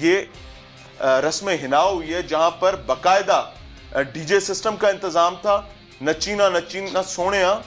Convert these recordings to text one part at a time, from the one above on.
یہ رسم ہنا ہوئی ہے جہاں پر باقاعدہ ڈی جے سسٹم کا انتظام تھا, نچینا سونیا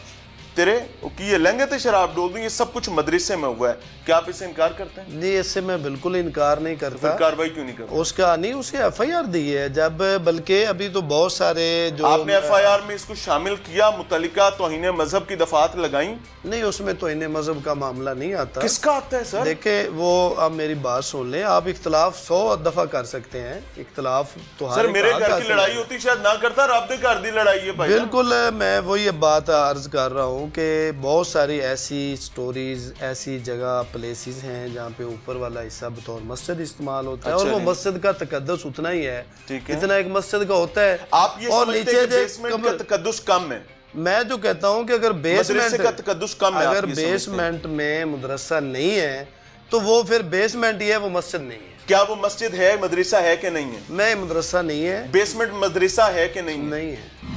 تیرے کی یہ لہنگے تے شراب ڈول دوں, یہ سب کچھ مدرسے میں ہوا ہے. کیا آپ اس سے انکار کرتے ہیں؟ نہیں, اس سے میں بالکل انکار نہیں کرتا. پھر کاروائی کیوں نہیں کرتے؟ اس کا نہیں, اس کی ایف آئی آر دی ہے جب, بلکہ ابھی تو بہت سارے جو آپ نے ایف آئی آر میں اس کو شامل کیا, متعلقہ توہین مذہب کی دفعات لگائیں؟ نہیں, اس میں توہین مذہب کا معاملہ نہیں آتا. کس کا آتا ہے سر؟ دیکھیں وہ آپ میری بات سن لیں, آپ اختلاف 100 دفعہ کر سکتے ہیں, اختلاف تو سر میرے گھر کی لڑائی ہوتی شاید نہ کرتا, رب دے گھر دی لڑائی ہے بھائی. بالکل, میں وہی بات عرض کر رہا ہوں کہ بہت ساری ایسی سٹوریز, ایسی جگہ پلیسز ہیں جہاں پہ اوپر والا حصہ بطور مسجد استعمال ہوتا ہے, اور وہ مسجد کا تقدس اتنا ہی ہے جتنا ایک مسجد کا ہوتا ہے. آپ یہ سمجھتے ہیں کہ بیسمنٹ کا تقدس کم ہے؟ میں جو کہتا ہوں کہ اگر مدرسے کا تقدس کم ہے, اگر بیسمنٹ میں مدرسہ نہیں ہے تو وہ پھر بیسمنٹ ہی ہے, وہ مسجد نہیں ہے. کیا وہ مسجد ہے, مدرسہ ہے کہ نہیں ہے؟ میں مدرسہ نہیں ہے. بیسمنٹ مدرسہ ہے کہ نہیں ہے؟ نہیں ہے.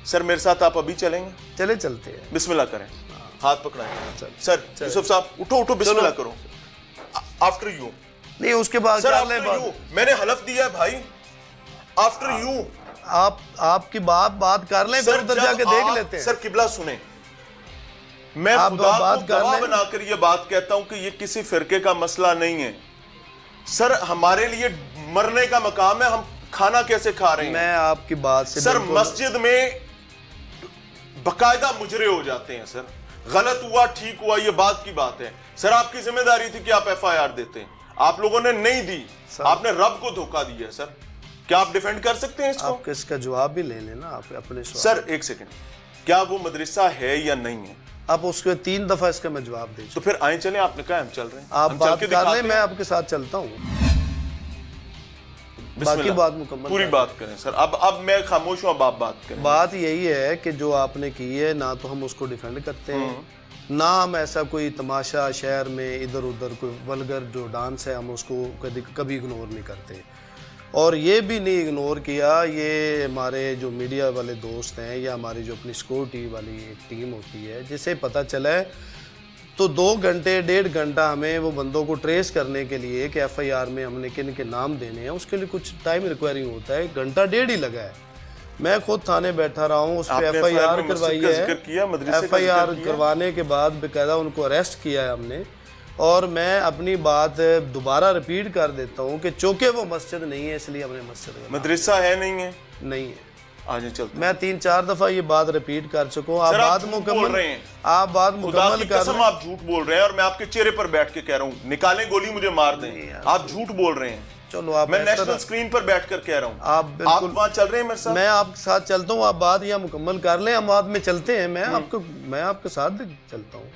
سر میرے ساتھ آپ ابھی چلیں گے؟ چلے چلتے ہیں. بسم اللہ کریں, ہاتھ پکڑائیں. سر یوسف صاحب اٹھو اٹھو, بسم اللہ کرو. After you. نہیں, اس کے بعد سر آفٹر یو, میں نے حلف دیا ہے بھائی, آفٹر یو. آپ کی بات کر لیں, پھر ادھر جا کے دیکھ لیتے ہیں. سر قبلہ سنیں, میں خدا کو گواہ بنا کر یہ بات کہتا ہوں کہ یہ کسی فرقے کا مسئلہ نہیں ہے. سر ہمارے لیے مرنے کا مقام ہے, ہم کھانا کیسے کھا رہے ہیں. میں آپ کی بات سے سر مسجد میں باقاعدہ مجرے ہو جاتے ہیں. سر غلط ہوا ٹھیک ہوا یہ بات کی بات ہے. سر آپ کی ذمہ داری تھی کہ آپ ایف آئی آر دیتے ہیں, آپ لوگوں نے نہیں دی, آپ نے رب کو دھوکہ دیا. سر کیا آپ ڈیفینڈ کر سکتے ہیں اس کو؟ آپ اس کا جواب بھی لے لینا آپ اپنے سوال. سر ایک سیکنڈ, کیا وہ مدرسہ ہے یا نہیں ہے؟ آپ اس کے 3 دفعہ اس کا میں جواب دے. تو پھر آئیں چلیں, آپ نے کہا ہم چل رہے ہیں, آپ بات کر لیں, میں آپ کے ساتھ چلتا ہوں. باقی بات مکمل پوری بات کریں سر. اب میں خاموش ہوں, اب آپ بات کریں. بات یہی ہے کہ جو آپ نے کی ہے, نہ تو ہم اس کو ڈیفینڈ کرتے ہیں, نہ ہم ایسا کوئی تماشا شہر میں ادھر ادھر کوئی ولگر جو ڈانس ہے ہم اس کو کبھی اگنور نہیں کرتے. اور یہ بھی نہیں اگنور کیا, یہ ہمارے جو میڈیا والے دوست ہیں یا ہماری جو اپنی سیکورٹی والی ایک ٹیم ہوتی ہے, جسے پتہ چلا ہے تو 2 گھنٹے 1.5 گھنٹہ ہمیں وہ بندوں کو ٹریس کرنے کے لیے کہ ایف آئی آر میں ہم نے کن کے نام دینے ہیں, اس کے لیے کچھ ٹائم ریکوائرنگ ہوتا ہے. 1 گھنٹہ 1.5 ہی لگا ہے. میں خود تھانے بیٹھا رہا ہوں, اس پہ ایف آئی آر کروائی ہے. ایف آئی آر کروانے کے بعد باقاعدہ ان کو اریسٹ کیا ہے ہم نے. اور میں اپنی بات دوبارہ ریپیٹ کر دیتا ہوں کہ چونکہ وہ مسجد نہیں ہے اس لیے ہم نے مسجد مدرسہ ہے نہیں ہے, نہیں ہے. آجے چلتے میں 3-4 دفعہ یہ بات ریپیٹ کر چکوں. آپ بات مکمل کر قسم آپ جھوٹ بول رہے ہیں, اور میں آپ کے چہرے پر بیٹھ کے کہہ رہا ہوں, نکالیں گولی مجھے مار دیں, آپ جھوٹ بول رہے ہیں. چلو آپ, میں نیشنل سکرین پر بیٹھ کر کہہ رہا ہوں, آپ بالکل وہاں چل رہے ہیں میرے ساتھ, میں آپ کے ساتھ چلتا ہوں. آپ بات یا مکمل کر لیں, ہم بعد میں چلتے ہیں. میں آپ کے ساتھ چلتا ہوں,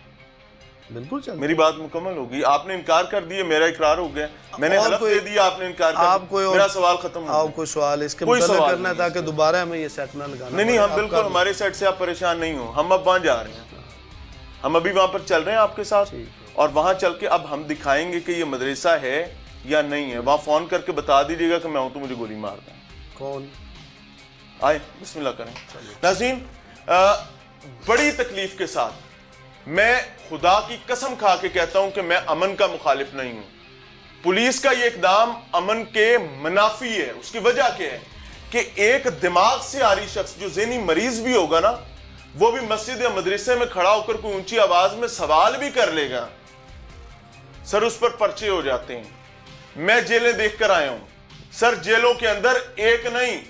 بالکل چلتا. میری بات مکمل ہوگی, آپ نے انکار کر دیا, میرا اقرار ہو گیا, میں نے حلف دے دیا, آپ نے انکار کر دیا, میرا سوال ختم ہو گیا. آپ کوئی سوال اس کے متعلق کرنا ہے تاکہ دوبارہ ہمیں یہ سیٹ نہ لگانا. نہیں, ہم بالکل ہمارے سیٹ سے آپ پریشان نہیں ہو, ہم اب وہاں جا رہے ہیں, ہم ابھی وہاں پر چل رہے ہیں آپ کے ساتھ, اور وہاں چل کے اب ہم دکھائیں گے کہ یہ مدرسہ ہے یا نہیں ہے. وہاں فون کر کے بتا دیجیے گا کہ میں ہوں تو مجھے گولی مار دیں. کون آئے, بسم اللہ کریں. ناظرین, بڑی تکلیف کے ساتھ میں خدا کی قسم کھا کے کہتا ہوں کہ میں امن کا مخالف نہیں ہوں. پولیس کا یہ اقدام امن کے منافی ہے. اس کی وجہ کیا ہے کہ ایک دماغ سے عاری شخص جو ذہنی مریض بھی ہوگا نا, وہ بھی مسجد یا مدرسے میں کھڑا ہو کر کوئی اونچی آواز میں سوال بھی کر لے گا, سر اس پر پرچے ہو جاتے ہیں. میں جیلیں دیکھ کر آیا ہوں سر, جیلوں کے اندر ایک نہیں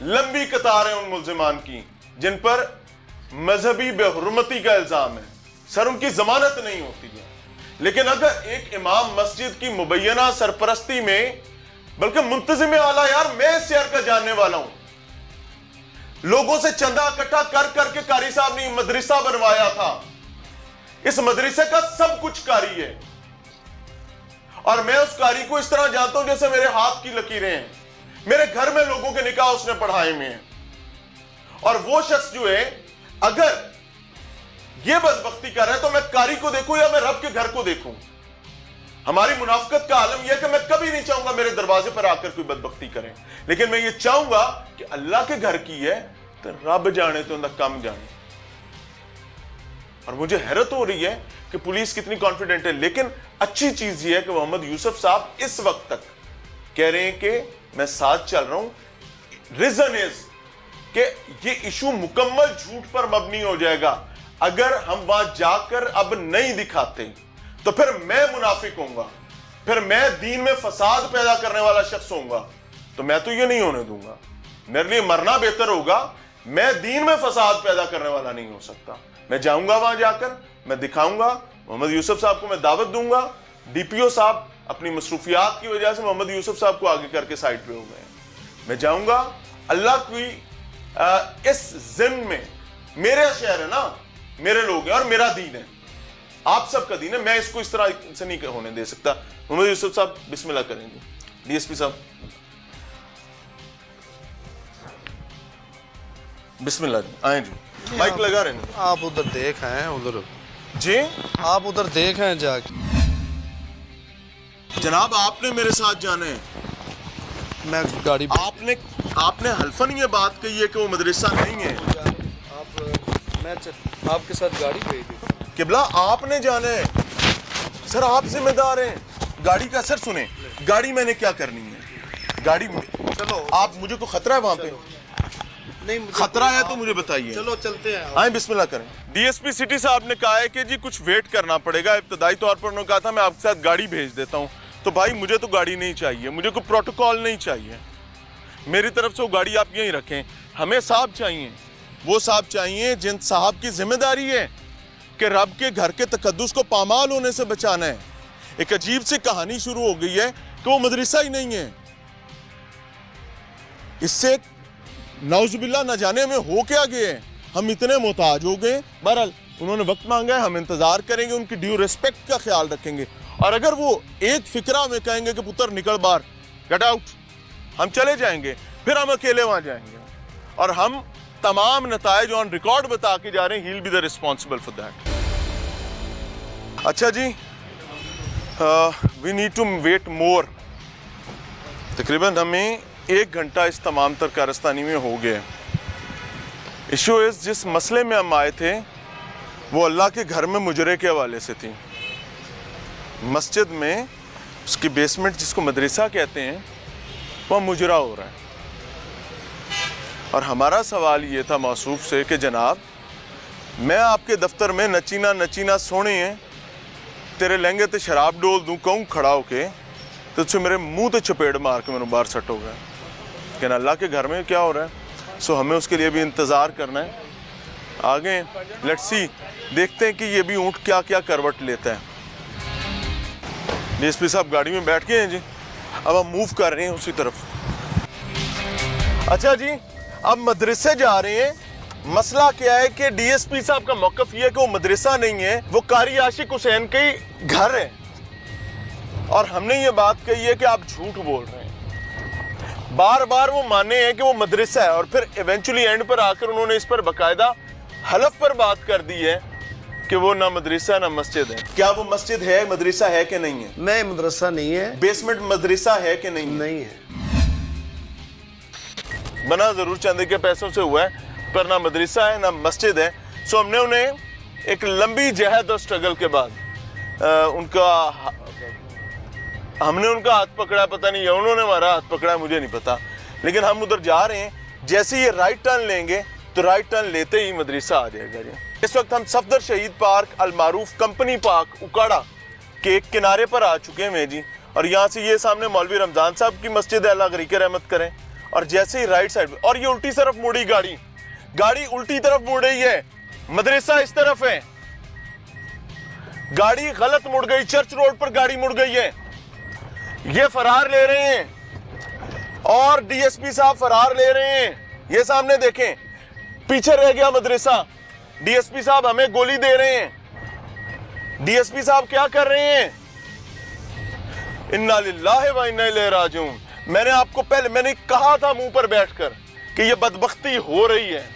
لمبی قطار ہے ان ملزمان کی جن پر مذہبی بے حرمتی کا الزام ہے. سر ان کی ضمانت نہیں ہوتی ہے. لیکن اگر ایک امام مسجد کی مبینہ سرپرستی میں, بلکہ منتظم اعلیٰ, یار میں اس شہر کا جاننے والا ہوں, لوگوں سے چندہ اکٹھا کر کر کے قاری صاحب نے مدرسہ بنوایا تھا. اس مدرسے کا سب کچھ قاری ہے, اور میں اس قاری کو اس طرح جانتا ہوں جیسے میرے ہاتھ کی لکیریں ہیں. میرے گھر میں لوگوں کے نکاح اس نے پڑھائے میں ہیں. اور وہ شخص جو ہے اگر یہ بدبختی کر رہا ہے تو میں قاری کو دیکھوں یا میں رب کے گھر کو دیکھوں. ہماری منافقت کا عالم یہ ہے کہ میں کبھی نہیں چاہوں گا میرے دروازے پر آ کر کوئی بدبختی کریں, لیکن میں یہ چاہوں گا کہ اللہ کے گھر کی ہے تو رب جانے تو اندر کم جانے. اور مجھے حیرت ہو رہی ہے کہ پولیس کتنی کانفیڈنٹ ہے، لیکن اچھی چیز یہ ہے کہ محمد یوسف صاحب اس وقت تک کہہ رہے ہیں کہ میں ساتھ چل رہا ہوں. ریزن از کہ یہ ایشو مکمل جھوٹ پر مبنی ہو جائے گا. اگر ہم وہاں جا کر اب نہیں دکھاتے تو پھر میں منافق ہوں گا، پھر میں دین میں فساد پیدا کرنے والا شخص ہوں گا. تو میں تو یہ نہیں ہونے دوں گا. میرے لیے مرنا بہتر ہوگا. میں دین میں فساد پیدا کرنے والا نہیں ہو سکتا. میں جاؤں گا وہاں جا کر میں دکھاؤں گا. محمد یوسف صاحب کو میں دعوت دوں گا. ڈی پی او صاحب اپنی مصروفیات کی وجہ سے محمد یوسف صاحب کو آگے کر کے سائٹ پہ ہو گئے. میں جاؤں گا. اللہ کی اس ضمن میں میرے شہر ہے نا، میرے لوگ ہیں اور میرا دین ہے، آپ سب کا دین ہے. میں اس کو اس طرح سے نہیں ہونے دے سکتا. محمد یوسف صاحب بسم اللہ کریں گے. ڈی ایس پی صاحب بسم اللہ جی آئیں جی. مائک لگا رہے ہیں آپ ادھر دیکھ آئے ہیں ادھر جی. آپ ادھر دیکھ آئے جا کے. جناب آپ نے میرے ساتھ جانا ہے. میں گاڑی آپ نے حلفاً یہ بات کہی ہے کہ وہ مدرسہ نہیں ہے. میں آپ کے ساتھ گاڑی بھیج دی. قبلہ آپ نے جانا ہے سر، آپ ذمہ دار ہیں گاڑی کا. سر سنیں، گاڑی میں نے کیا کرنی ہے؟ گاڑی چلو آپ مجھے کو خطرہ ہے وہاں پہ؟ نہیں خطرہ ہے تو مجھے بتائیے. چلو چلتے ہیں. آئیں بسم اللہ کریں. ڈی ایس پی سٹی صاحب نے کہا ہے کہ جی کچھ ویٹ کرنا پڑے گا. ابتدائی طور پر انہوں نے کہا تھا میں آپ کے ساتھ گاڑی بھیج دیتا ہوں. تو بھائی مجھے تو گاڑی نہیں چاہیے، مجھے کوئی پروٹوکول نہیں چاہیے. میری طرف سے وہ گاڑی آپ یہیں رکھیں. ہمیں صاحب چاہیے، وہ صاحب چاہیے جن صاحب کی ذمہ داری ہے کہ رب کے گھر کے تقدس کو پامال ہونے سے بچانا ہے. ایک عجیب سی کہانی شروع ہو گئی ہے کہ وہ مدرسہ ہی نہیں ہے. اس سے نعوذ باللہ نہ جانے میں ہو کیا گئے. ہم اتنے محتاج ہو گئے. بہرحال انہوں نے وقت مانگا ہے، ہم انتظار کریں گے، ان کی ڈیو ریسپیکٹ کا خیال رکھیں گے. اور اگر وہ ایک فکرہ میں کہیں گے کہ پتر نکل باہر، گیٹ آؤٹ، ہم چلے جائیں گے. پھر ہم اکیلے وہاں جائیں گے اور ہم تمام نتائج آن ریکارڈ بتا کے جا رہے ہیں. He'll be the responsible for that. اچھا جی، we need to wait more. تقریباً ہمیں 1 گھنٹہ اس تمام تر کارستانی میں ہو گئے. ایشو از جس مسئلے میں ہم آئے تھے وہ اللہ کے گھر میں مجرے کے حوالے سے تھی. مسجد میں اس کی بیسمنٹ جس کو مدرسہ کہتے ہیں وہ مجرا ہو رہا ہے. اور ہمارا سوال یہ تھا موصوف سے کہ جناب میں آپ کے دفتر میں نچینا سونے ہیں، تیرے لہنگے تے شراب ڈول دوں کہوں کھڑا ہو کے تو تجھے میرے منہ تے چپیڑ مار کے میں باہر سٹ ہو گیا. کہ اللہ کے گھر میں کیا ہو رہا ہے. سو ہمیں اس کے لیے بھی انتظار کرنا ہے. آگے لیٹس سی، دیکھتے ہیں کہ یہ بھی اونٹ کیا کیا کروٹ لیتا ہے. ڈی ایس پی صاحب گاڑی میں بیٹھ گئے ہیں جی. اب ہم موو کر رہے ہیں اسی طرف. اچھا جی، اب مدرسے جا رہے ہیں. مسئلہ کیا ہے کہ ڈی ایس پی صاحب کا موقف یہ ہے کہ وہ مدرسہ نہیں ہے، وہ قاری عاشق حسین کے گھر ہے. اور ہم نے یہ بات کہی ہے کہ آپ جھوٹ بول رہے ہیں. بار بار وہ مانے ہیں کہ وہ مدرسہ ہے اور پھر ایونچولی اینڈ پر آ کر انہوں نے اس پر باقاعدہ حلف پر بات کر دی ہے کہ وہ نہ مدرسہ نہ مسجد ہے. کیا وہ مسجد ہے، مدرسہ ہے کہ نہیں ہے؟ نہیں، مدرسہ نہیں ہے. بیسمنٹ مدرسہ ہے کہ نہیں؟ نہیں ہے. بنا ضرور چاندے کے پیسوں سے ہوا ہے پر نہ مدرسہ ہے نہ مسجد ہے. سو ہم نے انہیں ایک لمبی جہد اور سٹرگل کے بعد ہم نے ان کا ہاتھ پکڑا، پتہ نہیں یا انہوں نے ہمارا ہاتھ پکڑا، مجھے نہیں پتا. لیکن ہم ادھر جا رہے ہیں. جیسے یہ رائٹ ٹرن لیں گے تو رائٹ ٹرن لیتے ہی مدرسہ آ جائے گا. جی اس وقت ہم صفدر شہید پارک المعروف کمپنی پارک اکاڑا کے ایک کنارے پر آ چکے ہیں جی. اور یہاں سے یہ سامنے مولوی رمضان صاحب کی مسجد ہے، اللہ غریق رحمت کریں. اور جیسے ہی رائٹ سائڈ اور یہ الٹی طرف مڑی گاڑی الٹی طرف مڑ رہی ہے. مدرسہ اس طرف ہے، گاڑی غلط مڑ گئی، چرچ روڈ پر گاڑی مڑ گئی ہے. یہ فرار لے رہے ہیں اور ڈی ایس پی صاحب فرار لے رہے ہیں. یہ سامنے دیکھیں، پیچھے رہ گیا مدرسہ. ڈی ایس پی صاحب ہمیں گولی دے رہے ہیں. ڈی ایس پی صاحب کیا کر رہے ہیں؟ انا للہ و انا الیہ راجعون. میں نے آپ کو پہلے میں نے کہا تھا منہ پر بیٹھ کر کہ یہ بدبختی ہو رہی ہے.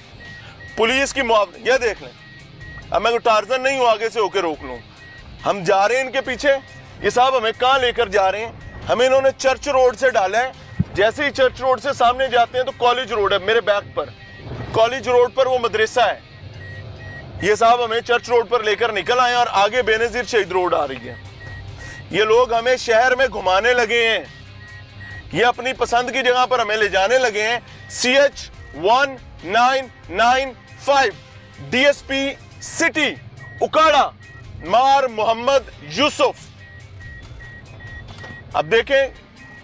پولیس کی معاونت، یہ دیکھ لیں. اب میں کوئی ٹارزن نہیں ہوں آگے سے ہو کے روک لوں. ہم جا رہے ہیں ان کے پیچھے. یہ صاحب ہمیں کہاں لے کر جا رہے ہیں؟ ہمیں انہوں نے چرچ روڈ سے ڈالا ہے. جیسے ہی چرچ روڈ سے سامنے جاتے ہیں تو کالج روڈ ہے میرے بیک پر. کالج روڈ پر وہ مدرسہ ہے. یہ صاحب ہمیں چرچ روڈ پر لے کر نکل آئے اور آگے بے نظیر شہید روڈ آ رہی ہے. یہ لوگ ہمیں شہر میں گھمانے لگے ہیں, یہ اپنی پسند کی جگہ پر ہمیں لے جانے لگے ہیں. CH1995 DSP سٹی اکاڑا مار محمد یوسف. اب دیکھیں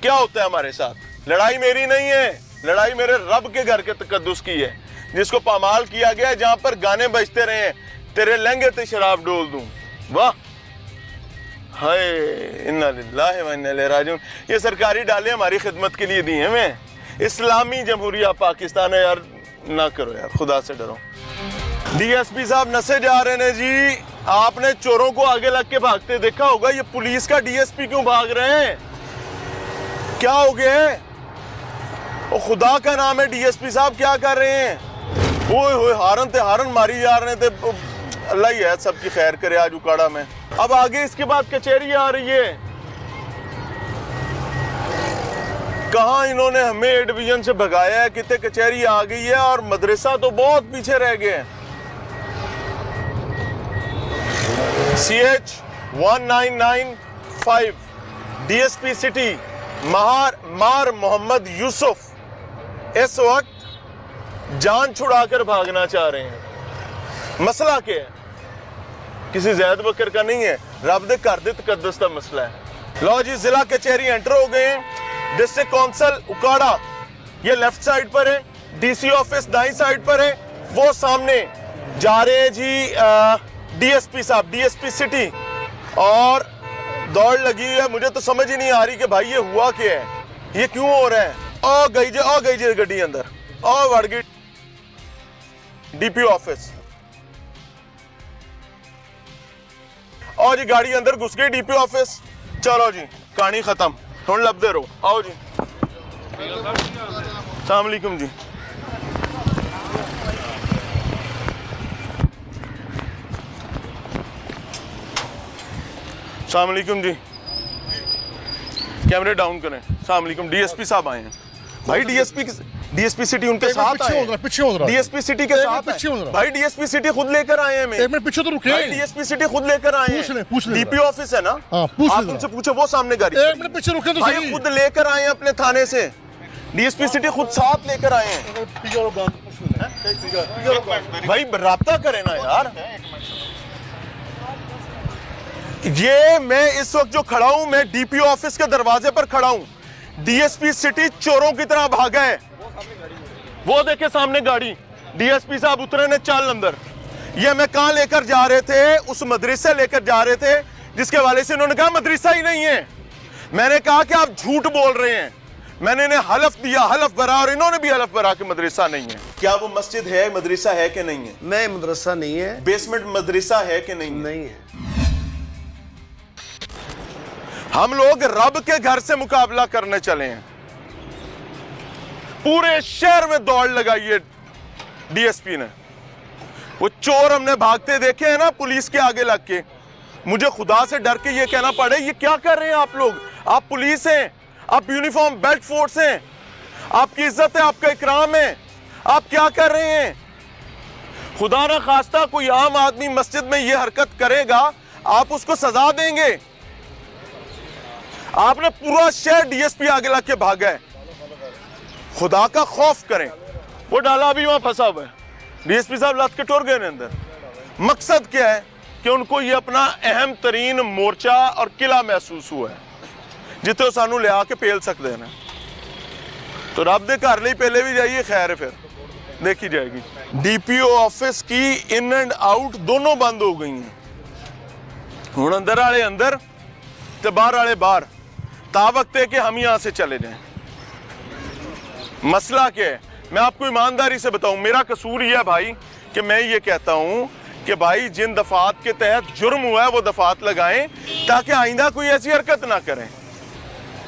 کیا ہوتا ہے ہمارے ساتھ. لڑائی میری نہیں ہے, لڑائی میرے رب کے گھر کے تقدس کی ہے, جس کو پامال کیا گیا ہے, جہاں پر گانے بجتے رہے ہیں, تیرے لہنگے تے شراب ڈول دوں. واہ ہائے انا للہ و انا الیہ راجعون. یہ سرکاری ڈالیں ہماری خدمت کے لیے دی ہیں ہمیں. اسلامی جمہوریہ پاکستان ہے یار, نہ کرو یار, خدا سے ڈرو. DSP صاحب نسے جا رہے ہیں جی. آپ نے چوروں کو آگے لگ کے بھاگتے دیکھا ہوگا. یہ پولیس کا DSP کیوں بھاگ رہے ہیں؟ کیا ہو گیا ہے؟ خدا کا نام ہے DSP صاحب کیا کر رہے ہیں؟ ہوئے ہوئے ہارن ماری جا رہے تھے. اللہ ہی ہے سب کی خیر کرے آج اکاڑا میں. اب آگے اس کے بعد کچہری آ رہی ہے. کہاں انہوں نے ہمیں اے ڈویژن سے بھگایا ہے, کتنے کچہری آ گئی ہے, اور مدرسہ تو بہت پیچھے رہ گئے ہیں. CH1995 DSP سٹی مار محمد یوسف اس وقت جان چھڑا کر بھاگنا چاہ رہے ہیں. مسئلہ کیا ہے؟ کسی زید بکر کا نہیں ہے, رب دے گھر دے تقدس کا مسئلہ ہے. لو جی ضلع کچہری انٹر ہو گئے ہیں. ڈسٹرکٹ کونسل اکاڑا یہ لیفٹ سائڈ پر ہے, DC آفس دائیں سائڈ پر ہے, وہ سامنے جا رہے ہیں جی DSP صاحب DSP سٹی. اور دوڑ لگی ہے, مجھے تو سمجھ ہی نہیں آ رہی کہ بھائی یہ ہوا کیا ہے, یہ کیوں ہو رہا ہے. آ گئی جی گڈی اندر, وڑ گئی DPO آفس. آؤ جی گاڑی اندر گھس گئی DPO آفس. چلو جی کہانی ختم, ہوں لب دے رہو. آؤ جی. السلام علیکم جی. السلام علیکم جی. کیمرے ڈاؤن کریں. السلام علیکم. DSP صاحب آئے ہیں بھائی. DSP سٹی ان کے ساتھ آئے ہیں. DSP سٹی کے ساتھ بھائی. DSP سٹی خود لے کر آئے ہیں. پیچھے تو رکے. DSP سٹی خود لے کر آئے ہیں. DPO آفس ہے نا, آپ ان سے پوچھو, وہ سامنے گاڑی پیچھے رکے تو بھائی خود لے کر آئے ہیں اپنے تھانے سے. DSP سٹی خود ساتھ لے کر آئے ہیں. بھائی رابطہ کریں نا یار. یہ میں اس وقت جو کھڑا ہوں, میں DPO آفس کے دروازے پر کھڑا ہوں. DSP سٹی چوروں کی طرح بھاگا ہے. وہ دیکھیں سامنے گاڑی. DSP صاحب اترے نے چال اندر. یہ ہمیں کہاں لے کر جا رہے تھے؟ اس مدرسے لے کر جا رہے تھے جس کے والے سے انہوں نے کہا مدرسہ ہی نہیں ہے. میں نے کہا کہ آپ جھوٹ بول رہے ہیں. میں نے انہیں حلف دیا, حلف بھرا, اور انہوں نے بھی حلف بھرا کہ مدرسہ نہیں ہے. کیا وہ مسجد ہے, مدرسہ ہے کہ نہیں ہے؟ نہیں, مدرسہ نہیں ہے. بیسمنٹ مدرسہ ہے کہ نہیں ہے؟ نہیں ہے. ہم لوگ رب کے گھر سے مقابلہ کرنے چلے ہیں. پورے شہر میں دوڑ لگائی ہے DSP نے. وہ چور ہم نے بھاگتے دیکھے ہیں نا پولیس کے آگے لگ کے. مجھے خدا سے ڈر کے یہ کہنا پڑے, یہ کیا کر رہے ہیں آپ لوگ؟ آپ پولیس ہیں, آپ یونیفارم بیلٹ فورس ہیں, آپ کی عزت ہے, آپ کا اکرام ہے, آپ کیا کر رہے ہیں؟ خدا نہ خواستہ کوئی عام آدمی مسجد میں یہ حرکت کرے گا, آپ اس کو سزا دیں گے. آپ نے پورا شہر DSP آگے لگ کے بھاگا ہے. خدا کا خوف کریں. وہ ڈالا ابھی وہاں پھنسا ہوا ہے. DSP صاحب لات کے ٹور گئے اندر. مقصد کیا ہے کہ ان کو یہ اپنا اہم ترین مورچہ اور قلعہ محسوس ہوا ہے جتے وہ سانو لے آ کے پیل سکتے ہیں. تو رب دے گھر لئی پہلے بھی جائیے, خیر ہے پھر دیکھی جائے گی. DPO آفس کی ان اینڈ آؤٹ دونوں بند ہو گئی ہیں. ہوں اندر والے اندر تے باہر والے باہر, تا وقت ہے کہ ہم یہاں سے چلے جائیں. مسئلہ کیا ہے میں آپ کو ایمانداری سے بتاؤں. میرا قصور یہ ہے بھائی کہ میں یہ کہتا ہوں کہ بھائی جن دفعات کے تحت جرم ہوا ہے وہ دفعات لگائیں تاکہ آئندہ کوئی ایسی حرکت نہ کریں.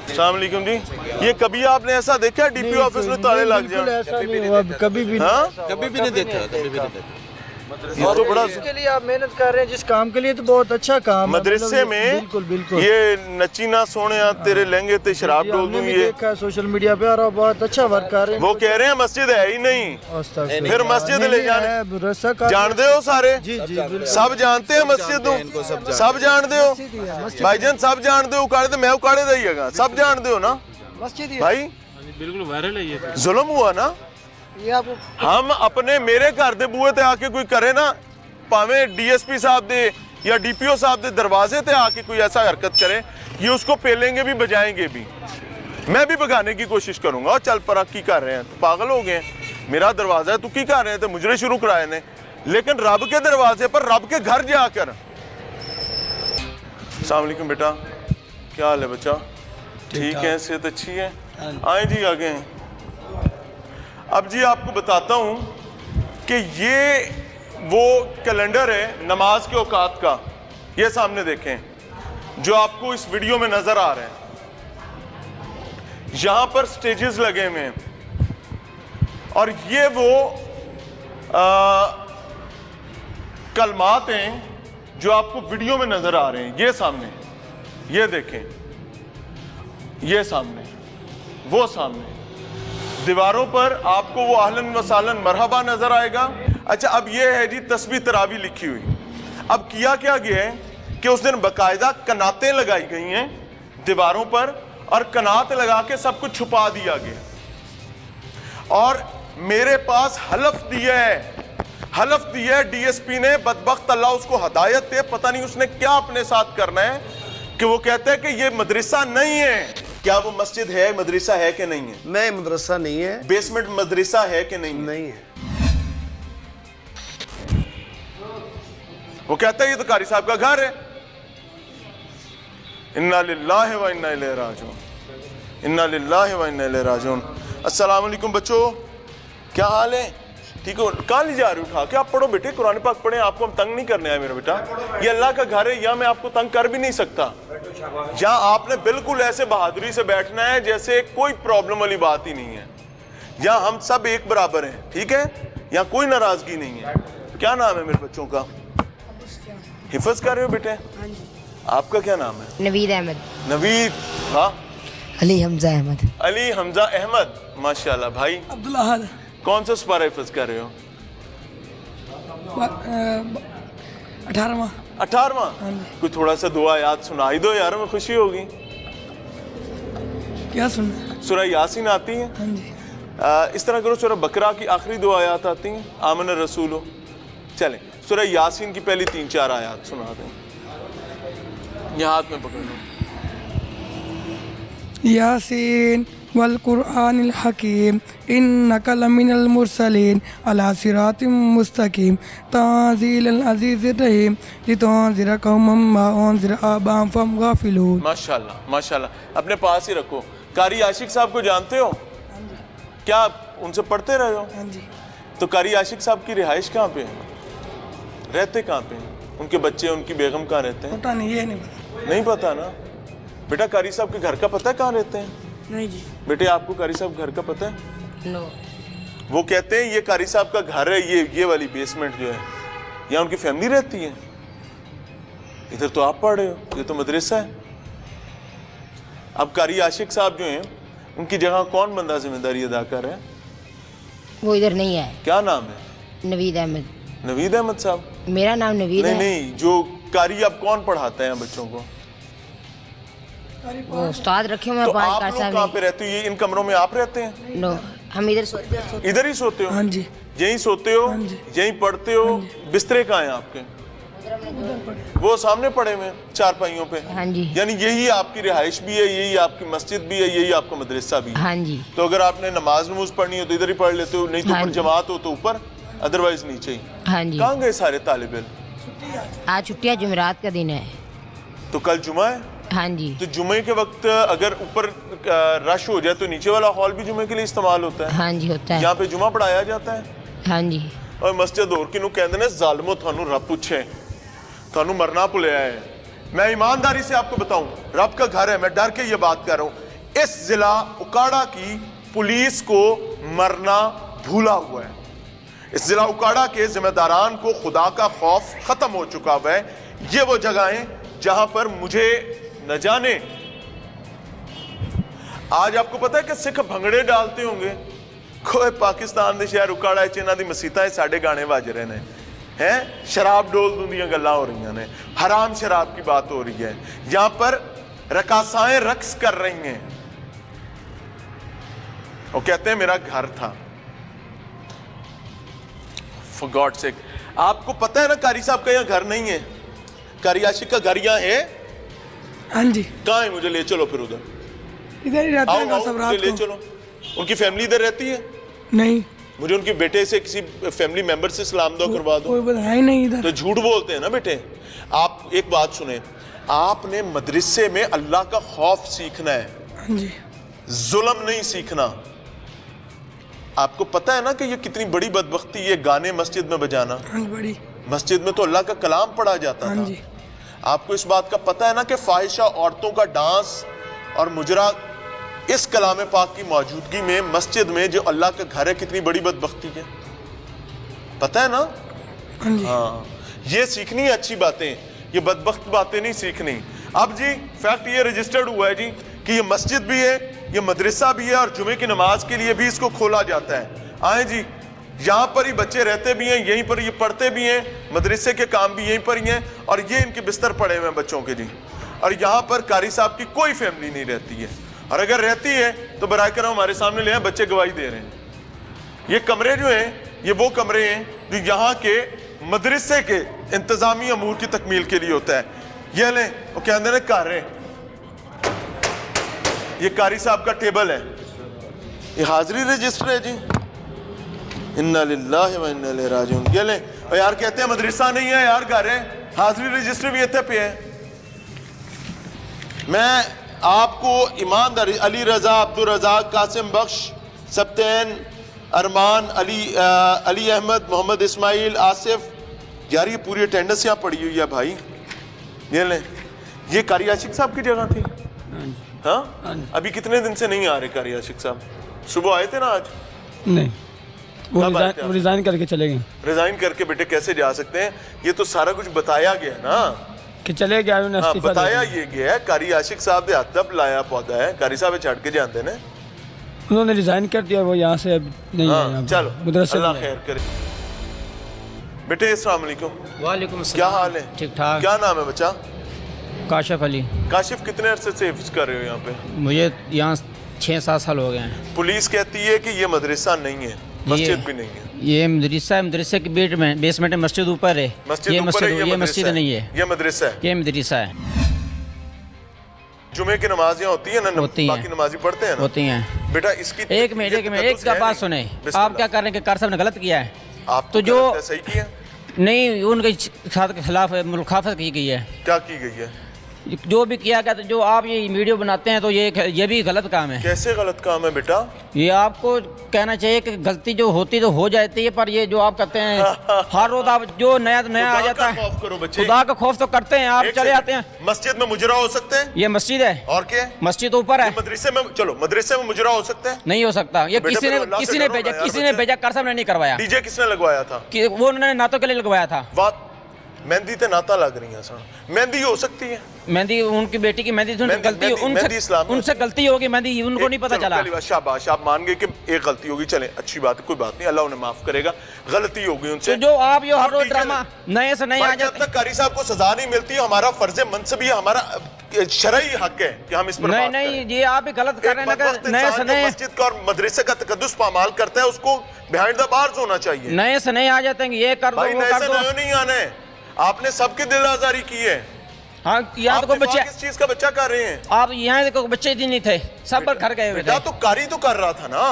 السلام علیکم جی. یہ کبھی آپ نے ایسا دیکھا DPO آفس میں تالے لگ جائیں؟ کبھی بھی ہاں کبھی بھی نہیں دیکھا. یہ تو بڑا اس کے لیے آپ محنت کر رہے ہیں جس کام کے لیے تو بہت اچھا کام ہے. مدرسے میں بالکل بالکل یہ نچی نہ سونے تیرے لہنگے تے شراب ہم ڈول نے دوں بھی یہ دیکھا ہے سوشل میڈیا پہ اور بہت اچھا ورک کر رہے ہیں. وہ کہہ رہے ہیں مسجد ہے ہی نہیں, استغفر پھر مسجد لے جانے جان دے ہو سارے جی جی بالکل سب جانتے ہیں مسجد سب جان دے ہو بھائی جان سب جان دے ہو اکاڑے تو میں اکاڑے دائیے گا سب جان دے ہو نا مسجد ہی ہے. بھائی بالکل وائرل ہے یہ ظلم ہوا نا. یہ آپ کو ہم اپنے میرے گھر دے بوئے تے آ کے کوئی کرے نا پاویں ڈی ایس پی صاحب دے یا ڈی پی او صاحب دے دروازے تے آ کے کوئی ایسا حرکت کرے یہ اس کو پیلیں گے بھی بجائیں گے بھی. میں بھی بگانے کی کوشش کروں گا اور چل پرا کی کر رہے ہیں پاگل ہو گئے ہیں میرا دروازہ ہے تو کی کر رہے ہیں تو مجرے شروع کرائے نے لیکن رب کے دروازے پر رب کے گھر جا کر. السلام علیکم بیٹا کیا حال ہے بچہ ٹھیک ہے صحت اچھی ہے آئیں جی آگے ہیں. اب جی آپ کو بتاتا ہوں کہ یہ وہ کیلنڈر ہے نماز کے اوقات کا یہ سامنے دیکھیں جو آپ کو اس ویڈیو میں نظر آ رہے ہیں. یہاں پر سٹیجز لگے ہوئے ہیں اور یہ وہ کلمات ہیں جو آپ کو ویڈیو میں نظر آ رہے ہیں. یہ سامنے یہ دیکھیں یہ سامنے وہ سامنے دیواروں پر آپ کو وہ اہلاً و سہلاً مرحبا نظر آئے گا. اچھا اب یہ ہے جی تسبیح تراویح لکھی ہوئی. اب کیا گیا ہے کہ اس دن باقاعدہ کناتیں لگائی گئی ہیں دیواروں پر اور کنات لگا کے سب کچھ چھپا دیا گیا اور میرے پاس حلف دیا ہے ڈی ایس پی نے بدبخت اللہ اس کو ہدایت دے پتہ نہیں اس نے کیا اپنے ساتھ کرنا ہے کہ وہ کہتے ہیں کہ یہ مدرسہ نہیں ہے. کیا وہ مسجد ہے مدرسہ ہے کہ نہیں ہے؟ نہیں مدرسہ نہیں ہے بیسمنٹ مدرسہ ہے کہ نہیں نہیں ہے. وہ کہتا ہے یہ تو قاری صاحب کا گھر ہے. انا للہ و انا الیہ راجعون انا للہ و انا الیہ راجعون. السلام علیکم بچوں کیا حال ہے ٹھیک ہو کہاں لے جا رہے اٹھا کے آپ پڑھو بیٹے قرآن پاک پڑھیں آپ کو ہم تنگ نہیں کرنے آئے میرا بیٹا یہ اللہ کا گھر ہے یا میں آپ کو تنگ کر بھی نہیں سکتا جہاں آپ نے بالکل ایسے بہادری سے بیٹھنا ہے جیسے کوئی پرابلم والی بات ہی نہیں ہے یہاں ہم سب ایک برابر ہیں ٹھیک ہے یہاں کوئی ناراضگی نہیں ہے. کیا نام ہے میرے بچوں کا حفظ کر رہے ہو بیٹے آپ کا کیا نام ہے نوید احمد نوید ہاں علی حمزہ احمد علی حمزہ احمد ماشاءاللہ بھائی عبداللہ کون سا سپارہ حفظ کر رہے ہو 18واں کوئی تھوڑا سا دعا یاد سنا ہی دو یار میں خوشی ہوگی کیا سننا سورہ یاسین آتی ہے اس طرح کرو سورہ بقرہ کی آخری دو آیات آتی ہیں آمن الرسول چلیں سورہ یاسین کی پہلی 3-4 آیات سنا دیں یہ ہاتھ میں پکڑ لو یاسین والقرآن الحکیم انک لمن المرسلین علی صراط مستقیم تنزیل العزیز الرحیم لتنذر قوما ما انذر آباؤہم فہم غافلون. ماشاءاللہ ماشاءاللہ اپنے پاس ہی رکھو. قاری عاشق صاحب کو جانتے ہو کیا آپ ان سے پڑھتے رہے ہو تو قاری عاشق صاحب کی رہائش کہاں پہ ہے رہتے کہاں پہ ہیں ان کے بچے ان کی بیگم کہاں رہتے ہیں پتہ نہیں یہ نہیں پتا نہیں پتا نا بیٹا قاری صاحب کے گھر کا پتہ ہے کہاں رہتے ہیں نہیں جی بیٹے آپ کو قاری صاحب گھر کا پتہ ہے نو وہ کہتے ہیں یہ قاری صاحب کا گھر ہے یہ والی بیسمنٹ جو ہے یہاں ان کی فیملی رہتی ہے ادھر تو آپ پڑھ رہے ہو یہ تو مدرسہ ہے. اب قاری عاشق صاحب جو ہیں ان کی جگہ کون بندہ ذمہ داری ادا کر رہا ہے وہ ادھر نہیں ہے کیا نام ہے نوید احمد نوید احمد صاحب میرا نام نوید ہے نہیں جو قاری اب کون پڑھاتے ہیں بچوں کو وہ استاد رکھے ہوئے تو ہیں آپ پانچ لوگ کہاں پہ رہتے ہو یہ ان کمروں میں آپ رہتے ہیں نو ہم ادھر سوتے ہیں ادھر ہی سوتے ہو ہاں جی یہیں سوتے ہو یہیں پڑھتے ہو بسترے کہاں ہیں آپ کے وہ سامنے پڑے ہوئے چار پائیوں پہ ہاں جی یعنی یہی آپ کی رہائش بھی ہے یہی آپ کی مسجد بھی ہے یہی آپ کا مدرسہ بھی ہے ہاں جی تو اگر آپ نے نماز پڑھنی ہو تو ادھر ہی پڑھ لیتے ہو نہیں تو اوپر جماعت ہو تو اوپر ادروائز نیچے ہی ہاں جی کہاں گئے سارے طالب علم آج چھٹیاں جمعرات کا دن ہے تو کل جمعہ ہے ہاں جی تو جمعے کے وقت اگر اوپر رش ہو جائے تو نیچے والا ہال بھی جمعے کے لیے استعمال ہوتا ہے ہاں جی ہوتا ہے یہاں پہ جمعہ پڑھایا جاتا ہے ہاں جی اور مسجد اور کنوں کہندے نے ظالمو تھانوں رب پوچھے تھانوں مرنا بھلیا ہے. میں ایمانداری سے آپ کو بتاؤں رب کا گھر ہے میں ڈر کے یہ بات کر رہا ہوں اس ضلع اکاڑا کی پولیس کو مرنا بھولا ہوا ہے. اس ضلع اکاڑا کے ذمہ داران کو خدا کا خوف ختم ہو چکا ہوا ہے. یہ وہ جگہیں جہاں پر مجھے نہ جانے, آج آپ کو پتا ہے کہ سکھ بھنگڑے ڈالتے ہوں گے, کوئی پاکستان دے شہر اکاڑا چینہ دی مسیطہ ساڑھے گانے باج رہے ہیں, شراب ڈول دوندیاں گلاں ہو رہی ہیں, حرام شراب کی بات ہو رہی ہے, یہاں پر رقاصائیں رقص کر رہی ہیں, وہ کہتے ہیں میرا گھر تھا. For God's sake, آپ کو پتہ ہے نا قاری صاحب کا یہاں گھر نہیں ہے, قاری عاشق کا گھر یہاں ہے. ہاں جی, کہاں ہے؟ مجھے لے چلو پھر ادھر, ادھر ہی رہتا آؤ ہے آؤ سب مجھے رات لے کو. چلو. ان کی فیملی ادھر رہتی ہے؟ نہیں, مجھے ان کے بیٹے سے کسی فیملی ممبر سے سلام دعا کروا دو. کوئی بات ہے ہی نہیں ادھر. تو جھوٹ بولتے ہیں نا بیٹے. آپ ایک بات سنیں, آپ نے مدرسے میں اللہ کا خوف سیکھنا ہے, ہاں جی, ظلم نہیں سیکھنا. آپ کو پتا ہے نا کہ یہ کتنی بڑی بدبختی, یہ گانے مسجد میں بجانا. ہاں جی, بڑی. مسجد میں تو اللہ کا کلام پڑھا جاتا ہاں تھا. جی, آپ کو اس بات کا پتہ ہے نا کہ فاحشہ عورتوں کا ڈانس اور مجرا اس کلام پاک کی موجودگی میں مسجد میں جو اللہ کا گھر ہے کتنی بڑی بدبختی ہے, پتہ ہے نا. ہاں جی, ہاں, یہ سیکھنی ہے اچھی باتیں, یہ بدبخت باتیں نہیں سیکھنی. اب جی فیکٹ یہ رجسٹرڈ ہوا ہے جی کہ یہ مسجد بھی ہے, یہ مدرسہ بھی ہے, اور جمعے کی نماز کے لیے بھی اس کو کھولا جاتا ہے. آئیں جی, یہاں پر ہی بچے رہتے بھی ہیں, یہیں پر یہ پڑھتے بھی ہیں, مدرسے کے کام بھی یہیں پر ہی ہیں, اور یہ ان کے بستر پڑے ہوئے ہیں بچوں کے جی. اور یہاں پر قاری صاحب کی کوئی فیملی نہیں رہتی ہے, اور اگر رہتی ہے تو برائے کرم ہمارے سامنے لے آئیں, بچے گواہی دے رہے ہیں. یہ کمرے جو ہیں یہ وہ کمرے ہیں جو یہاں کے مدرسے کے انتظامی امور کی تکمیل کے لیے ہوتا ہے. یہ لیں, وہ کہتے ہیں کر رہے, یہ قاری صاحب کا ٹیبل ہے, یہ حاضری رجسٹر ہے جی. انا للہ و انا الیہ راجعون. یہ لیں, اور یار کہتے ہیں مدرسہ نہیں ہے یار گھر ہے, حاضری رجسٹر بھی اتنے پہ ہے. میں آپ کو ایمانداری علی رضا, عبدالرزاق, قاسم بخش, سبتین, ارمان, علی احمد, محمد اسماعیل, آصف, یار یہ پوری اٹینڈنس یہاں پڑی ہوئی ہے بھائی. یہ لیں, یہ قاری عاشق صاحب کی جگہ تھی. ہاں, ابھی کتنے دن سے نہیں آ رہے قاری عاشق صاحب؟ صبح آئے تھے نا آج؟ نہیں, وہ ریزائن کر کے چلے گئے. ریزائن کر کے بیٹے کیسے جا سکتے ہیں؟ یہ تو سارا کچھ بتایا گیا نا کہ چلے گیا, بتایا یہ گیا ہے. قاری عاشق صاحب دے ہاتھ لایا پودا ہے, قاری صاحب چھڑ کے جانتے ہیں, انہوں نے ریزائن کر دیا, وہ یہاں سے اب نہیں ہے. چلو مدرسے اللہ خیر کرے. بیٹے السلام علیکم. وعلیکم السلام. کیا حال ہے؟ ٹھیک ٹھاک. کیا نام ہے بچہ؟ کاشف علی. کاشف, کتنے عرصے سے حفظ کر رہے ہو یہاں پہ؟ مجھے یہاں 6-7 سال ہو گئے ہیں. پولیس کہتی ہے کہ یہ مدرسہ نہیں ہے, مسجد بھی نہیں ہے. یہ مدرسہ ہے, مدرسے کے بیسمنٹ میں مسجد اوپر ہے. یہ مسجد نہیں ہے, یہ مدرسہ ہے. یہ مدرسہ ہے. جمعے کی نمازیں ہوتی ہیں نا, باقی نمازی پڑھتے ہیں نا, ہوتی ہیں. بیٹا اس کی ایک منٹ ایک بات سنیں, آپ کیا کر رہے ہیں کہ کار صاحب نے غلط کیا ہے. آپ تو جو صحیح کیا نہیں, ان کے ساتھ کے خلاف مخالفت کی گئی ہے. کیا کی گئی ہے؟ جو بھی کیا گیا, تو جو آپ یہ ویڈیو بناتے ہیں تو یہ بھی غلط کام ہے. کیسے غلط کام ہے بیٹا؟ یہ آپ کو کہنا چاہیے کہ غلطی جو ہوتی تو ہو جاتی ہے, پر یہ جو آپ کرتے ہیں ہر روز, آپ جو نیا آ جاتا ہے, خدا کا خوف تو کرتے ہیں آپ, چلے آتے ہیں. مسجد میں مجرا ہو سکتے ہیں؟ یہ مسجد ہے. اور کیا؟ مسجد اوپر ہے. مدرسے میں, چلو مدرسے میں مجرا ہو سکتے ہیں؟ نہیں ہو سکتا. یہ کسی نے بھیجا, کار صاحب نے نہیں کروایا. ڈی جے کس نے لگوایا تھا؟ وہ انہوں نے نعتوں کے لیے لگوایا تھا. مہندی تے نعتیں لگ رہی ہیں سن, مہندی ہو سکتی ہے؟ مہندی ان کی بیٹی کی مہندی ان سے غلطی ہوگی, مہندی ان کو نہیں پتا چلا. شاباش, آپ مان گئے کہ ایک غلطی ہوگی, چلیں اچھی بات ہے, کوئی بات نہیں, اللہ انہیں معاف کرے گا. غلطی ہوگی ان سے. جو آپ جو ہر روز ڈرامہ نئے سے نئے آ جاتے ہیں. جب تک قاری صاحب کو سزا نہیں ملتی, ہمارا فرض منصب, یہ ہمارا شرعی حق ہے کہ ہم اس پر بات کریں. نہیں, یہ آپ بھی غلط کر رہے ہیں. نئے سے نئے مسجد کا اور مدرسے کا تقدس پامال کرتا ہے, اس کو بیہائنڈ دا بارز ہونا چاہیے. نئے سے نئے آ جاتے ہیں, یہ کر دو وہ کر دو. نہیں آنا ہے, آپ نے سب کی دل آزاری کی ہے. ہاں, یہاں تو کوئی بچے, کس چیز کا بچہ کر رہے ہیں آپ یہاں کوئی بچے نہیں تھے, سب پر گھر گئے ہوئے تھے. تو کاری تو کر رہا تھا نا,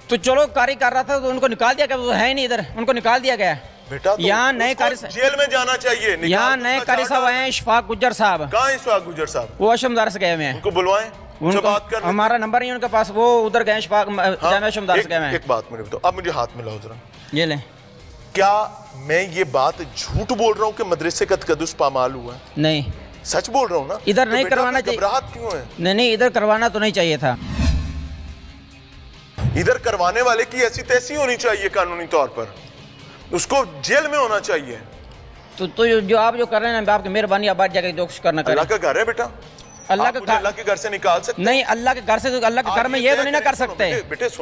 تو چلو کاری کر رہا تھا تو ان کو نکال دیا گیا, وہ ہے نہیں ادھر, ان کو نکال دیا گیا. بیٹا یہاں نئے کاری جیل میں جانا چاہیے. یہاں نئے کاری صاحب آئے ہیں, اشفاق گجر صاحب. کہاں ہیں اشفاق گجر صاحب؟ وہ اشمدار سے گئے ہوئے ہیں. ان کو بلوائیں, ان سے بات کریں. ہمارا نمبر نہیں ان کے پاس, وہ ادھر گئے اشفاق جامعہ اشمدار سے گئے ہوئے ہیں. ایک بات مجھے بتاؤ, اب مجھے ہاتھ ملاؤ ذرا. یہ لیں. کیا میں یہ بات جھوٹ بول رہا ہوں کہ مدرسے کا تقدس پامال ہوا ہے؟ نہیں, سچ بول رہا ہوں نا. ادھر نہیں کروانا چاہیے. گھبراہٹ کیوں ہے؟ نہیں, ادھر کروانا تو نہیں چاہیے تھا. ادھر کروانے والے کی ایسی تیسی ہونی چاہیے قانونی طور پر. اس کو جیل میں ہونا چاہیے. تو جو آپ جو کر رہے ہیں آپ کی مہربانی آپ جا کے جو کچھ کرنا کریں. اللہ کا گھر ہے بیٹا, اللہ آپ مجھے اللہ کے گھر سے نکال سکتے نہیں, اللہ کے گھر سے اللہ کے گھر میں یہ تو نہیں نہ کر سکتے.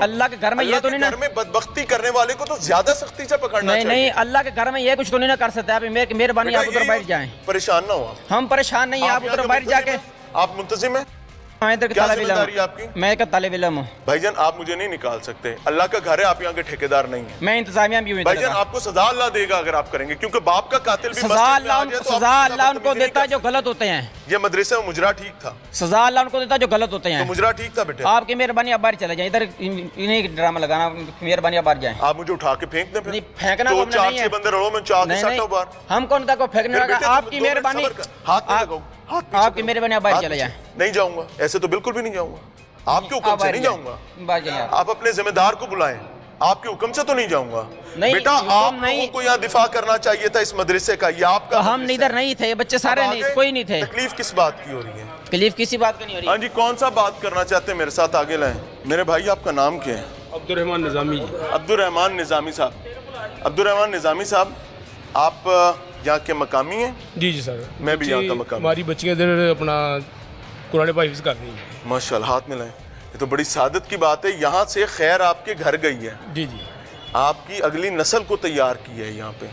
اللہ کے گھر میں یہ تو نہیں گھر میں بدبختی کرنے والے کو تو زیادہ سختی سے پکڑنا چاہیے. نہیں, اللہ کے گھر میں یہ کچھ تو نہیں نہ کر سکتے. آپ مہربانی آپ ادھر بیٹھ جائیں. پریشان نہ ہو آپ. ہم پریشان نہیں ہیں, آپ ادھر بیٹھ جا کے. آپ منتظم ہیں؟ کیا ذمہ داری ہے آپ کی؟ میں ایک طالب علم ہوں بھائی جان, آپ مجھے نہیں نکال سکتے. اللہ کا گھر ہے, آپ یہاں کے ٹھیکیدار نہیں ہیں. میں انتظامیہ بھی ہوں. بھائی جان, آپ کو سزا اللہ دے گا اگر آپ کریں گے, کیونکہ باپ کا قاتل بھی سزا اللہ ان کو دیتا ہے جو غلط ہوتے ہیں. یہ مدرسے میں مجرا ٹھیک تھا. سزا اللہ ان کو دیتا ہے جو غلط ہوتے ہیں. تو مجرا ٹھیک تھا بیٹے. آپ کی مہربانی آپ باہر چلے جائیں. ادھر انہیں ڈرامہ لگانا, مہربانی آپ باہر جائیں. آپ مجھے اٹھا کے پھینک دیں. نہیں, پھینکنا تو چار چھ بندے رڑو میں چاہ کے سٹو باہر. ہم کون تھا کو پھینکنے لگا. آپ کی مہربانی, آپ کی مہربانی آپ باہر چلے جائیں. نہیں جاؤں گا, ایسے تو بالکل بھی نہیں جاؤں گا. آپ کے حکم سے نہیں جاؤں گا. باہر جائیں. آپ اپنے ذمہ دار کو بلائیں, آپ کے حکم سے تو نہیں جاؤں گا. نہیں, بیٹا آپ لوگوں کو یہاں دفاع کرنا چاہیے تھا اس مدرسے کا. یہ آپ کا ہم ادھر نہیں تھے, بچے سارے نہیں, کوئی نہیں تھے. تکلیف کس بات کی ہو رہی ہے؟ تکلیف کسی بات کی نہیں ہو رہی. ہاں جی, کون سا بات کرنا چاہتے ہیں میرے ساتھ آگے لائیں. میرے بھائی آپ کا نام کیا ہے؟ عبد الرحمان نظامی. عبد الرحمان نظامی صاحب. عبد الرحمان نظامی صاحب, آپ یہاں کے مقامی ہیں؟ جی جی سر, میں بھی یہاں کا مقامی. ہماری بچیاں ادھر اپنا قرآن پاک حفظ کر رہی ہیں. ماشاءاللہ, ہاتھ ملائیں. یہ تو بڑی سعادت کی بات ہے. یہاں سے خیر آپ کے گھر گئی ہے, جی جی, آپ کی اگلی نسل کو تیار کی ہے یہاں پہ.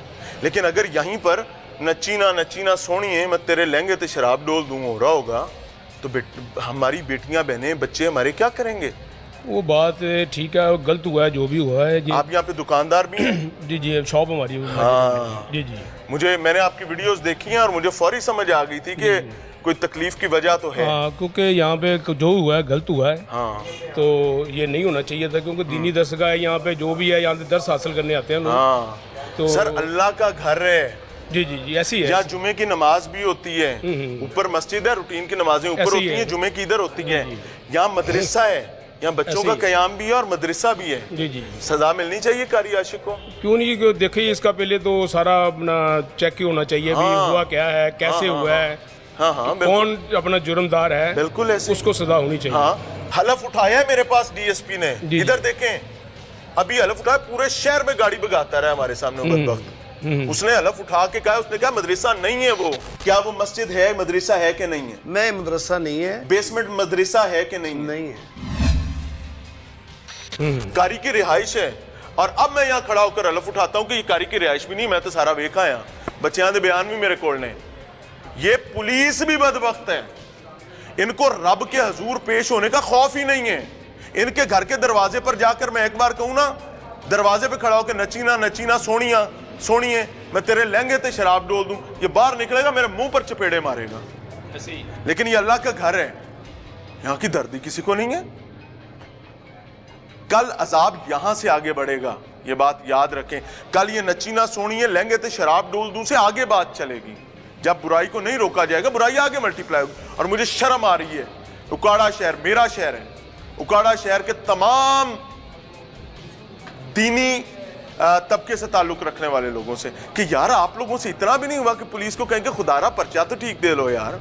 لیکن اگر یہیں پر نچینا سونی ہے میں تیرے لہنگے تے شراب ڈول دوں ہو رہا ہوگا تو ہماری بیٹیاں بہنیں بچے ہمارے کیا کریں گے؟ وہ بات ٹھیک ہے, غلط ہوا ہے جو بھی ہوا ہے. جی آپ یہاں پہ دکاندار بھی ہیں؟ جی جی, شاپ ہماری. ہاں جی جی, میں نے آپ کی ویڈیوز دیکھی ہیں اور مجھے فوری سمجھ آ گئی تھی کہ کوئی تکلیف کی وجہ تو ہے. ہاں, کیونکہ یہاں پہ جو ہوا ہے غلط ہوا ہے. ہاں, تو یہ نہیں ہونا چاہیے تھا, کیونکہ دینی درسگاہ ہے یہاں پہ, جو بھی ہے یہاں پہ درس حاصل کرنے آتے ہیں لوگ. ہاں تو سر, اللہ کا گھر ہے. جی جی جی, ایسی ہے. یہاں جمعے کی نماز بھی ہوتی ہے, اوپر مسجد ہے, روٹین کی نمازیں اوپر ہوتی ہیں, جمعے کی ادھر ہوتی ہیں. یہاں مدرسہ ہے, یہاں بچوں کا قیام بھی ہے اور مدرسہ بھی ہے. جی جی, سزا ملنی چاہیے قاری عاشق کو. کیوں نہیں, دیکھیے اس کا پہلے تو سارا اپنا چیک ہی ہونا چاہیے بھی ہوا کیا ہے, کیسے ہوا ہے, کون اپنا جرمدار ہے, بالکل ایسے اس کو سزا ہونی چاہیے. ہاں, حلف اٹھایا ہے میرے پاس ڈی ایس پی نے. ادھر دیکھیں, ابھی حلف اٹھایا, پورے شہر میں گاڑی بگاتا رہا ہمارے سامنے بدبخت. اس نے حلف اٹھا کے کہا, اس نے کہا مدرسہ نہیں ہے وہ. کیا وہ مسجد ہے, مدرسہ ہے کہ نہیں ہے؟ نہیں, مدرسہ نہیں ہے. بیسمنٹ مدرسہ ہے کہ نہیں؟ نہیں ہے. کاری کی رہائش ہے. اور اب میں یہاں کھڑا ہو کر حلف اٹھاتا ہوں کہ یہ کاری کی رہائش بھی نہیں, میں تو سارا ویکھا ہے. بچیاں دے بیان بھی میرے کول نے. یہ پولیس بھی بدبخت ہے, ان کو رب کے حضور پیش ہونے کا خوف ہی نہیں ہے. ان کے گھر کے دروازے پر جا کر میں ایک بار کہوں نا, دروازے پہ کھڑا ہو کے نچینا سونی ہے, میں تیرے لہنگے تے شراب ڈول دوں, یہ باہر نکلے گا میرے منہ پر چپیڑے مارے گا. لیکن یہ اللہ کا گھر ہے, یہاں کی دردی کسی کو نہیں ہے. کل عذاب یہاں سے آگے بڑھے گا, یہ بات یاد رکھیں. کل یہ نچینا سونی ہے, لہنگے تے شراب ڈول دوں سے آگے بات چلے گی. جب برائی کو نہیں روکا جائے گا, برائی آگے ملٹیپلائی ہوگی. اور مجھے شرم آ رہی ہے, اکاڑا شہر میرا شہر ہے, اکاڑا شہر کے تمام دینی طبقے سے تعلق رکھنے والے لوگوں سے, کہ یار آپ لوگوں سے اتنا بھی نہیں ہوا کہ پولیس کو کہیں کہ خدا را پرچہ تو ٹھیک دے لو یار,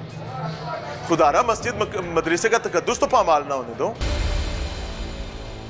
خدا را مسجد مدرسے کا تقدس تو پامال نہ ہونے دو.